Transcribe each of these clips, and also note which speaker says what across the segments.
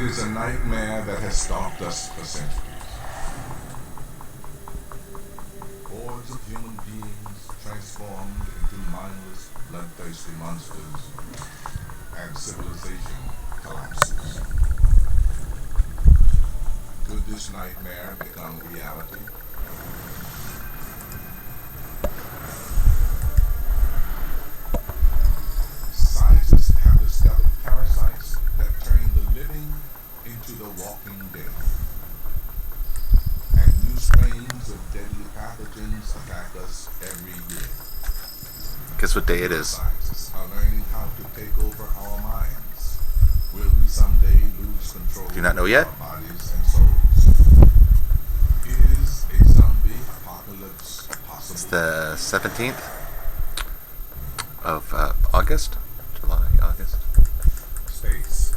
Speaker 1: is a nightmare that has stalked us for centuries. Hordes of human beings transformed into mindless, bloodthirsty monsters, and civilization collapses. Could this nightmare become reality? Scientists have discovered parasites that turn the living into the walking dead. And new strains of deadly pathogens attack us every year.
Speaker 2: Guess what day it is?
Speaker 1: Scientists are learning how to take over our minds. Will we someday lose control
Speaker 2: Do you not know yet?
Speaker 1: of our bodies and souls? Is a zombie apocalypse possible?
Speaker 2: It's the 17th of August? July, August?
Speaker 1: Space,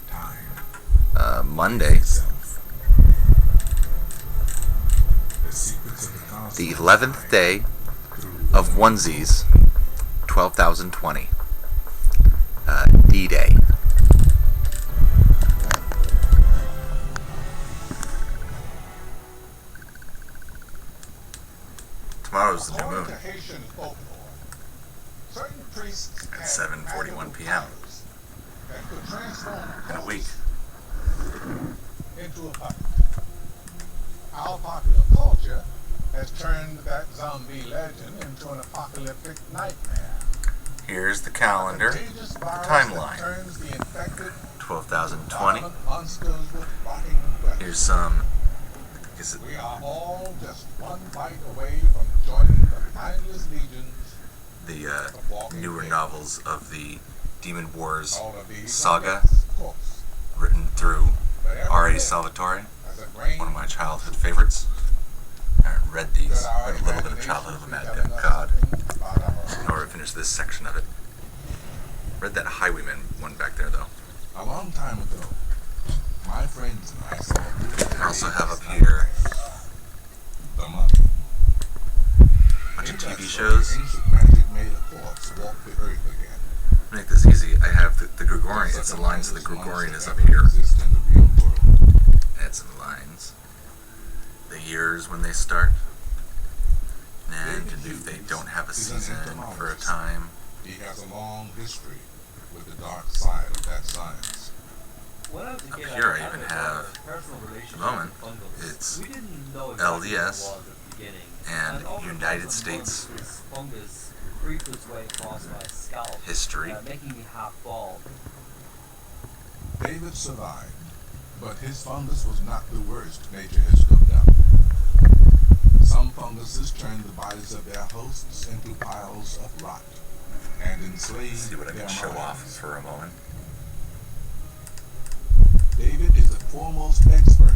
Speaker 1: time,
Speaker 2: Monday.
Speaker 1: self. The secrets of the cosmos
Speaker 2: The 11th day
Speaker 1: through
Speaker 2: of OneZzz 12,020. D-Day. Tomorrow's the new
Speaker 1: According
Speaker 2: moon
Speaker 1: to Haitian folklore, certain priests
Speaker 2: at
Speaker 1: had
Speaker 2: 7:41
Speaker 1: magical
Speaker 2: p.m.
Speaker 1: powers that could transform
Speaker 2: in a week.
Speaker 1: into a puppet. Our popular culture has turned that zombie legend into an apocalyptic nightmare.
Speaker 2: Here's the calendar.
Speaker 1: Contagious virus
Speaker 2: Timeline.
Speaker 1: that turns the infected
Speaker 2: 12,020.
Speaker 1: violent monsters with rotting flesh.
Speaker 2: Here's some. Is it
Speaker 1: We are all just one bite away from joining the mindless legions
Speaker 2: the
Speaker 1: of walking
Speaker 2: newer
Speaker 1: dead.
Speaker 2: novels of the Demon Wars
Speaker 1: All of these
Speaker 2: saga,
Speaker 1: are of course,
Speaker 2: written through
Speaker 1: but every
Speaker 2: R.A.
Speaker 1: day
Speaker 2: Salvatore,
Speaker 1: has a grain
Speaker 2: one of my childhood favorites. I read these,
Speaker 1: that our
Speaker 2: read a little bit of Childhood of a
Speaker 1: imaginations
Speaker 2: Mad
Speaker 1: be telling us
Speaker 2: God
Speaker 1: something about our
Speaker 2: in order to finish this section of it. Read that Highwayman one back there though.
Speaker 1: A long time ago, my friends and I saw a movie.
Speaker 2: I also have up here
Speaker 1: The Mummy.
Speaker 2: a bunch of
Speaker 1: In that
Speaker 2: TV
Speaker 1: story,
Speaker 2: shows.
Speaker 1: ancient magic made a corpse walk the earth again.
Speaker 2: To make this easy, I have the Gregorian. It's the lines of the Gregorian is up here.
Speaker 1: Exist in the real world.
Speaker 2: Add some lines. The years when they start. And if they don't have a season for a time.
Speaker 1: He has a long history with the dark side of that science.
Speaker 2: Up here I even have, at the moment, it's LDS and United States history.
Speaker 3: making me half bald.
Speaker 1: David survived, but his fungus was not the worst nature has cooked up. Some funguses turn the bodies of their hosts into piles of rot and enslave
Speaker 2: Let's see what I
Speaker 1: their
Speaker 2: can show
Speaker 1: minds.
Speaker 2: off for a moment.
Speaker 1: David is the foremost expert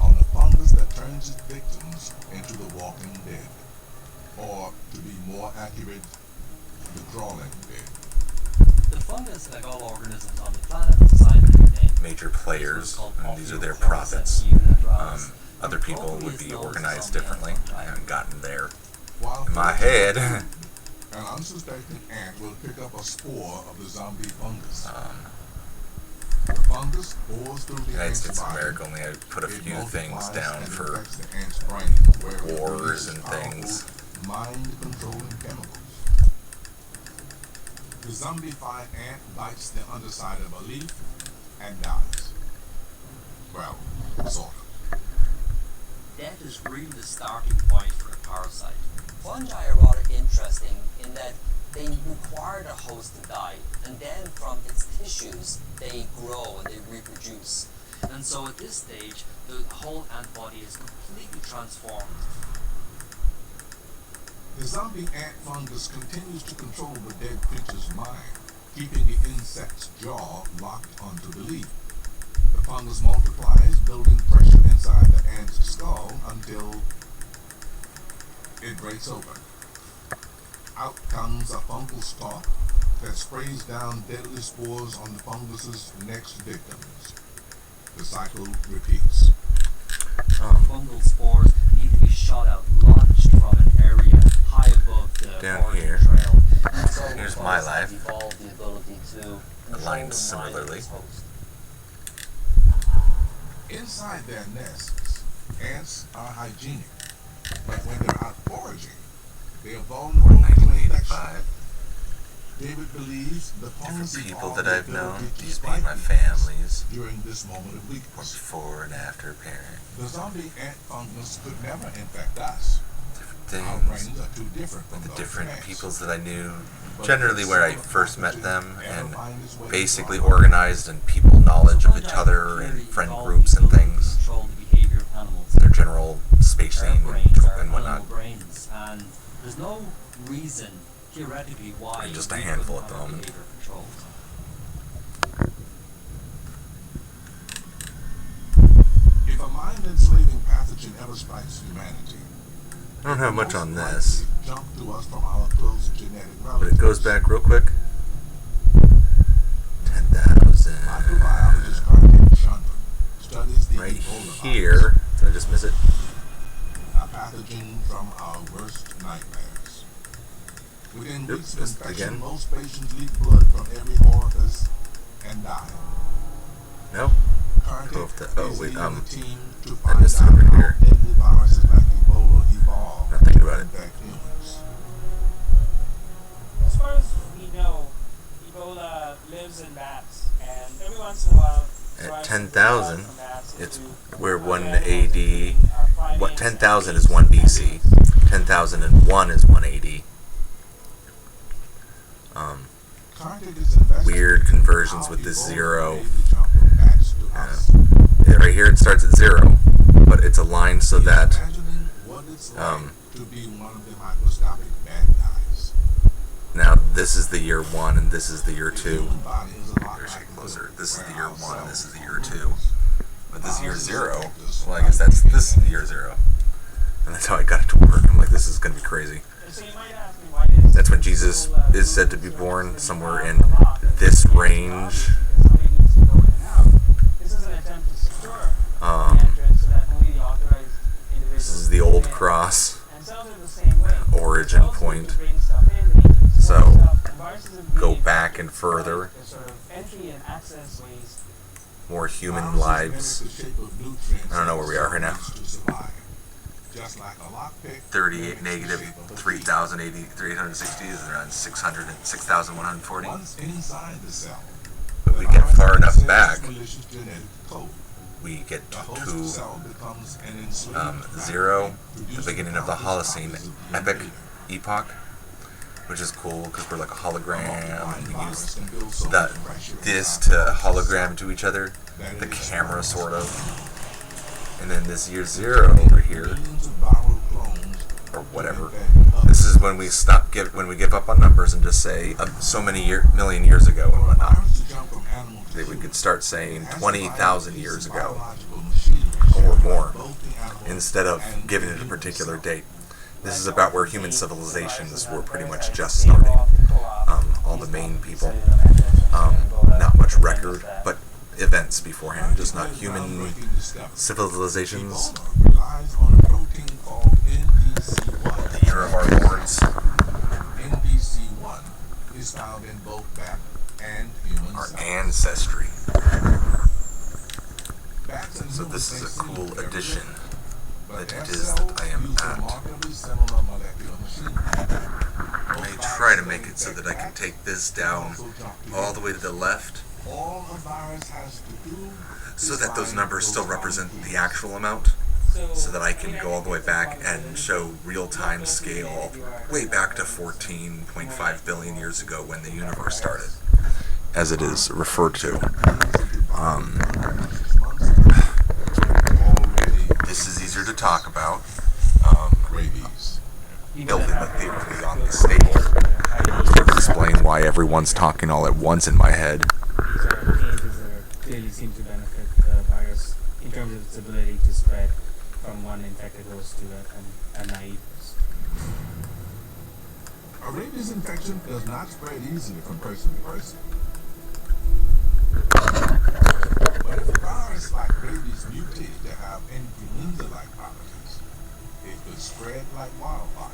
Speaker 1: on the fungus that turns its victims into the walking dead, or, to be more accurate, the crawling dead.
Speaker 3: The fungus, like all organisms on the planet, has a scientific name.
Speaker 2: Major players,
Speaker 3: Called
Speaker 2: and these are their
Speaker 3: Ophiocordyceps
Speaker 2: prophets.
Speaker 3: unilateralis.
Speaker 2: Other people would be organized differently. I haven't gotten there
Speaker 1: While
Speaker 2: in my head.
Speaker 1: an unsuspecting ant will pick up a spore of the zombie fungus. The fungus bores through the
Speaker 2: United
Speaker 1: ant's
Speaker 2: States of
Speaker 1: body.
Speaker 2: America only I put a
Speaker 1: It
Speaker 2: few
Speaker 1: multiplies
Speaker 2: things down
Speaker 1: and
Speaker 2: for
Speaker 1: infects the ant's brain, where it
Speaker 2: wars
Speaker 1: releases
Speaker 2: and
Speaker 1: powerful
Speaker 2: things.
Speaker 1: mind-controlling chemicals. The zombified ant bites the underside of a leaf and dies. Well, sort of.
Speaker 3: Death is really the starting point for a parasite.
Speaker 4: Fungi are rather interesting in that they require the host to die, and then from its tissues they grow and they reproduce.
Speaker 3: And so at this stage, the whole ant body is completely transformed.
Speaker 1: The zombie ant fungus continues to control the dead creature's mind, keeping the insect's jaw locked onto the leaf. The fungus multiplies, building pressure inside the ant's skull until it breaks open. Out comes a fungal stalk that sprays down deadly spores on the fungus's next victims. The cycle repeats.
Speaker 3: Fungal spores need to be shot out, launched from an area high above the
Speaker 2: Down
Speaker 3: origin
Speaker 2: here.
Speaker 3: trail.
Speaker 4: And so
Speaker 2: Here's
Speaker 4: fungus
Speaker 2: my
Speaker 4: has
Speaker 2: life.
Speaker 4: evolved the ability to control
Speaker 2: Aligned
Speaker 4: the mind
Speaker 2: similarly.
Speaker 4: of its host.
Speaker 1: Inside their nests, ants are hygienic, but when they're out foraging, they are vulnerable to infection.
Speaker 2: 1985.
Speaker 1: David believes the fungus
Speaker 2: Different
Speaker 1: is
Speaker 2: people
Speaker 1: all
Speaker 2: that
Speaker 1: the
Speaker 2: I've known,
Speaker 1: ability to
Speaker 2: these
Speaker 1: spike
Speaker 2: being my
Speaker 1: disease
Speaker 2: families,
Speaker 1: during this moment of weakness.
Speaker 2: before and after parent.
Speaker 1: The zombie ant fungus could never infect us.
Speaker 2: Different
Speaker 1: Our
Speaker 2: things.
Speaker 1: brains are too different from
Speaker 2: The
Speaker 1: those
Speaker 2: different
Speaker 1: ants.
Speaker 2: peoples that I knew,
Speaker 1: But
Speaker 2: generally
Speaker 1: this
Speaker 2: where I
Speaker 1: sort of
Speaker 2: first met
Speaker 1: pathogen
Speaker 2: them,
Speaker 1: never
Speaker 2: and
Speaker 1: find its way
Speaker 2: basically
Speaker 1: into our
Speaker 2: organized and people knowledge of each other and friend groups and things,
Speaker 3: Control the behavior of animals.
Speaker 2: their general spacing
Speaker 3: Our brains are
Speaker 2: and whatnot.
Speaker 3: animal brains, and there's no reason theoretically why
Speaker 2: And just a
Speaker 3: we
Speaker 2: handful
Speaker 3: couldn't
Speaker 2: at the
Speaker 3: have
Speaker 2: moment.
Speaker 3: behavior controlled.
Speaker 1: If a mind-enslaving pathogen ever strikes humanity,
Speaker 2: I don't have much on
Speaker 1: most
Speaker 2: this,
Speaker 1: likely jump to us from our close genetic
Speaker 2: but
Speaker 1: relatives.
Speaker 2: it goes back real quick. 10,000.
Speaker 1: Microbiologist Kartik Chandra studies the
Speaker 2: Right
Speaker 1: Ebola
Speaker 2: here. Did I just miss it?
Speaker 1: virus, a pathogen from our worst nightmares. Within
Speaker 2: Yep,
Speaker 1: weeks of
Speaker 2: missed it
Speaker 1: infection,
Speaker 2: again.
Speaker 1: most patients leak blood from every orifice and die.
Speaker 2: Nope.
Speaker 1: Kartik
Speaker 2: Oh, that- oh,
Speaker 1: is
Speaker 2: wait,
Speaker 1: leading the team to
Speaker 2: I
Speaker 1: find
Speaker 2: missed it
Speaker 1: out
Speaker 2: over
Speaker 1: how
Speaker 2: here.
Speaker 1: deadly viruses like Ebola evolve
Speaker 2: Now think about
Speaker 1: to
Speaker 2: it.
Speaker 1: infect humans.
Speaker 5: As far as we know, Ebola lives in bats, and every once in a while,
Speaker 2: At
Speaker 5: viruses
Speaker 2: 10,000,
Speaker 5: evolve from bats
Speaker 2: it's
Speaker 5: into
Speaker 2: where
Speaker 5: other
Speaker 2: 1
Speaker 5: animals,
Speaker 2: AD,
Speaker 5: including, primates
Speaker 2: what
Speaker 5: and
Speaker 2: 10,000
Speaker 5: apes
Speaker 2: is 1
Speaker 5: and
Speaker 2: BC,
Speaker 5: humans.
Speaker 2: 10,001 is 180.
Speaker 1: Kartik is investigating
Speaker 2: Weird conversions
Speaker 1: how
Speaker 2: with this
Speaker 1: Ebola
Speaker 2: zero.
Speaker 1: made the jump from bats to us.
Speaker 2: Yeah, right here it starts at 0, but it's aligned so
Speaker 1: He's
Speaker 2: that
Speaker 1: imagining what it's like
Speaker 2: um,
Speaker 1: to be one of the microscopic bad guys.
Speaker 2: now this is the year 1 and this is the year 2.
Speaker 1: Human body is a lot
Speaker 2: Here's
Speaker 1: like
Speaker 2: it closer.
Speaker 1: milk,
Speaker 2: This is the
Speaker 1: where
Speaker 2: year
Speaker 1: our
Speaker 2: 1 and this
Speaker 1: cells
Speaker 2: is the year
Speaker 1: are
Speaker 2: 2. But this year
Speaker 1: Viruses
Speaker 2: 0,
Speaker 1: affect us
Speaker 2: well I guess that's this year 0. And that's how I got it to work. I'm like, this is going to be crazy.
Speaker 5: So you might ask me, why did
Speaker 2: That's when Jesus is said to be born, somewhere in this range.
Speaker 5: This is an attempt to secure
Speaker 2: Um,
Speaker 5: the entrance so that only the authorized individuals
Speaker 2: This is the old
Speaker 5: can get in.
Speaker 2: cross
Speaker 5: And cells are the same way.
Speaker 2: origin
Speaker 5: Cells
Speaker 2: point.
Speaker 5: can bring stuff in, they can store
Speaker 2: So,
Speaker 5: stuff, and viruses have
Speaker 2: go
Speaker 5: been
Speaker 2: back and further.
Speaker 5: like the sort of entry and access ways.
Speaker 2: More human
Speaker 1: Viruses
Speaker 2: lives.
Speaker 1: mimic the shape of nutrients
Speaker 2: I don't know
Speaker 1: that
Speaker 2: where we
Speaker 1: the
Speaker 2: are right
Speaker 1: cell
Speaker 2: now.
Speaker 1: needs to survive. Just like a lockpick
Speaker 2: 38
Speaker 1: mimics the
Speaker 2: negative
Speaker 1: shape of a
Speaker 2: 3,860 is around 6,140.
Speaker 1: once inside the cell,
Speaker 2: But we
Speaker 1: the
Speaker 2: get
Speaker 1: virus
Speaker 2: far enough
Speaker 1: accesses
Speaker 2: back,
Speaker 1: malicious genetic code.
Speaker 2: we get
Speaker 1: The host
Speaker 2: to
Speaker 1: cell becomes an enslaved
Speaker 2: 0, the
Speaker 1: producing
Speaker 2: beginning of the
Speaker 1: countless
Speaker 2: Holocene
Speaker 1: copies of the
Speaker 2: epic
Speaker 1: invader.
Speaker 2: epoch, which is cool because we're like a hologram.
Speaker 1: Multiplying
Speaker 2: We
Speaker 1: virus
Speaker 2: use
Speaker 1: can build so
Speaker 2: that
Speaker 1: much pressure
Speaker 2: this
Speaker 1: inside
Speaker 2: to
Speaker 1: the
Speaker 2: hologram to each other,
Speaker 1: that
Speaker 2: the
Speaker 1: it is
Speaker 2: camera
Speaker 1: almost
Speaker 2: sort of, and then this year 0 over here,
Speaker 1: millions of viral clones
Speaker 2: or whatever.
Speaker 1: infect others.
Speaker 2: This is when we when we give up on numbers and just say so many million years ago and
Speaker 1: For a
Speaker 2: whatnot.
Speaker 1: virus to jump from animal to
Speaker 2: They
Speaker 1: human,
Speaker 2: could start saying
Speaker 1: it has to
Speaker 2: 20,000
Speaker 1: violate
Speaker 2: years
Speaker 1: these
Speaker 2: ago
Speaker 1: biological machinery
Speaker 2: or
Speaker 1: shaped
Speaker 2: more,
Speaker 1: by both the animal
Speaker 2: instead of
Speaker 1: and
Speaker 2: giving
Speaker 1: the
Speaker 2: it a
Speaker 1: human
Speaker 2: particular
Speaker 1: cell.
Speaker 2: date. This is about where human civilizations were pretty much just starting. All the main people, not much record, but events beforehand, just not human
Speaker 1: Groundbreaking discovery.
Speaker 2: civilizations.
Speaker 1: Ebola relies on a protein called NBC1.
Speaker 2: The year of our lords.
Speaker 1: NBC1 is found in both bat and human
Speaker 2: Our
Speaker 1: cells.
Speaker 2: ancestry.
Speaker 1: Bats and
Speaker 2: So
Speaker 1: humans
Speaker 2: this is
Speaker 1: may
Speaker 2: a
Speaker 1: seem
Speaker 2: cool
Speaker 1: very
Speaker 2: addition
Speaker 1: different, but
Speaker 2: that
Speaker 1: their
Speaker 2: it is that
Speaker 1: cells
Speaker 2: I am
Speaker 1: use
Speaker 2: at.
Speaker 1: remarkably similar molecular machinery.
Speaker 2: I may try to make it so that I can take this down all the way to the left,
Speaker 1: All a virus has to do
Speaker 2: so
Speaker 1: is
Speaker 2: that those
Speaker 1: find
Speaker 2: numbers still
Speaker 1: those
Speaker 2: represent the
Speaker 1: molecules.
Speaker 2: actual amount, so that I can go all the way back and show real-time scale way back to 14.5 billion years ago when the universe started, as it is referred to. This is easier to talk about.
Speaker 1: Rabies.
Speaker 2: Building the theory on the stage. Sort of explain why everyone's talking all at once in my head.
Speaker 6: These are changes that clearly seem to benefit the virus in terms of its ability to spread from one infected host to a naive host.
Speaker 1: A rabies infection does not spread easily from person to person. But if a virus like rabies mutated to have influenza-like properties, it could spread like wildfire.